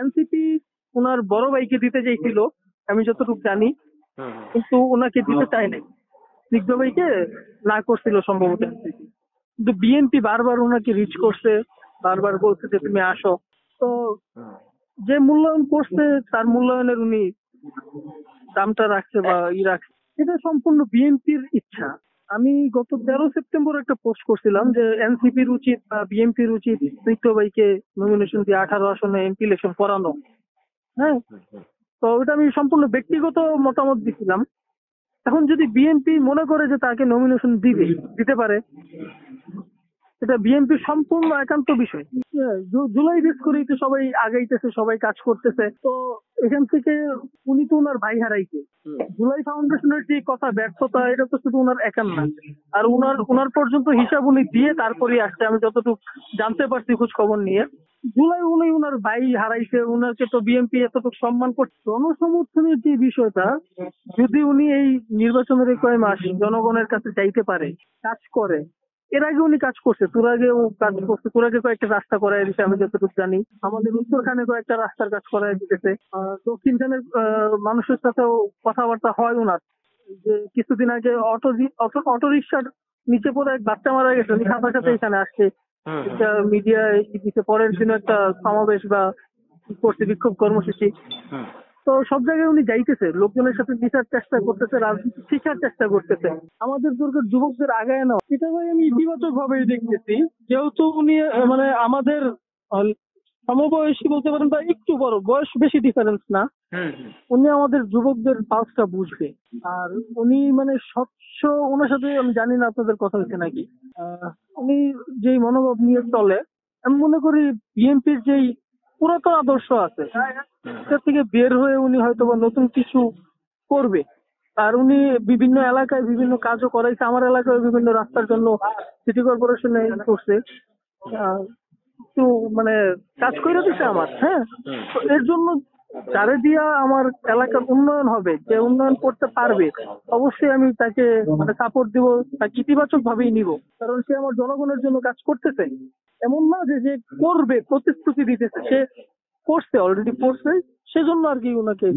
NCP ওনার বড় ভাইকে দিতে চাইছিল, আমি যতটুকু জানি, কিন্তু ওনাকে দিতে চায় নাই। স্নিগ্ধ ভাইকে না করছিল সম্ভবত এনসিপি, কিন্তু বিএনপি বারবার ওনাকে রিচ করছে, বারবার বলছে যে তুমি আসো। তো যে মূল্যায়ন করছে তার মূল্যায়নের উনি দামটা রাখছে বা রাখছে, এটা সম্পূর্ণ বিএনপির ইচ্ছা। আমি গত 13 সেপ্টেম্বর একটা পোস্ট করছিলাম যে এনসিপির উচিত বা বিএনপির উচিত স্নিগ্ধ ভাইকে নমিনেশন দিয়ে 18 আসনে এমপি ইলেকশন করানো। হ্যাঁ, তো ওটা আমি সম্পূর্ণ ব্যক্তিগত মতামত দিছিলাম। এখন যদি বিএনপি মনে করে যে তাকে নমিনেশন দিতে পারে, এটা বিএনপির সম্পূর্ণ একান্ত বিষয়। জুলাই বেস করেই তো সবাই আগাইতেছে, সবাই কাজ করতেছে। তো এখান থেকে উনি তো ওনার ভাই হারাইছে। জুলাই ফাউন্ডেশনের যে কথা ব্যর্থতা, এটা তো শুধু ওনার একার না, আর ওনার পর্যন্ত হিসাব উনি দিয়ে তারপরে আসছে, আমি যতটুকু জানতে পারছি খোঁজ খবর নিয়ে। জুলাই উনি ওনার ভাই হারাইছে, ওনাকে তো বিএনপি এতটুকু সম্মান করছে। জনসমর্থনের যে বিষয়টা, যদি উনি এই নির্বাচনের এই কয় মাস জনগণের কাছে চাইতে পারে, কাজ করে, এর আগে উনি কাজ করছে, তোর আগেও কাজ করছে, তোর আগে কয়েকটা রাস্তা করাই দিচ্ছে আমি যতটুকু জানি। আমাদের উত্তরখানে কয়েকটা রাস্তার কাজ করাই দিতেছে। দক্ষিণখানের মানুষের সাথেও কথাবার্তা হয় ওনার। যে কিছুদিন আগে অটো রিক্সার নিচে পড়ে এক বাচ্চা মারা গেছে, উনি সাথে সাথে এখানে আসছে, একটা মিডিয়ায় দিতে, পরের দিন একটা সমাবেশ বা করছে, বিক্ষোভ কর্মসূচি। তো সব জায়গায় উনি যাইতেছে, লোকজনের সাথে মিশার চেষ্টা করতেছে, রাজনীতি শিখার চেষ্টা করতেছে। আমাদের দরকার যুবকদের আগায় নেওয়া, এটা ভাই আমি ইতিবাচক ভাবেই দেখতেছি। যেহেতু উনি মানে আমাদের সমবয়সী বলতে পারেন বা একটু বড়, বয়স বেশি ডিফারেন্স না, উনি আমাদের যুবকদের পালসটা বুঝবে। আর উনি মানে স্বচ্ছ, ওনার সাথে আমি জানি না আপনাদের কথা হচ্ছে নাকি, উনি যেই মনোভাব নিয়ে চলে, আমি মনে করি বিএনপির যেই পুরাতন আদর্শ আছে সেটা থেকে বের হয়ে উনি হয়তো বা নতুন কিছু করবে। আর উনি বিভিন্ন এলাকায় বিভিন্ন কাজও করাইছে, আমার এলাকায় বিভিন্ন রাস্তার জন্য সিটি কর্পোরেশনে করছে, একটু মানে কাজ করে দিচ্ছে আমার। হ্যাঁ, তো এর জন্য যারে দিয়া আমার এলাকার উন্নয়ন হবে, যে উন্নয়ন করতে পারবে, অবশ্যই আমি তাকে মানে সাপোর্ট দিব, তাকে ইতিবাচক ভাবেই নিব। কারণ সে আমার জনগণের জন্য কাজ করতেছে, এমন না যে যে করবে প্রতিশ্রুতি দিতেছে, সে করছে, অলরেডি করছে, সেজন্য আর কি ওনাকে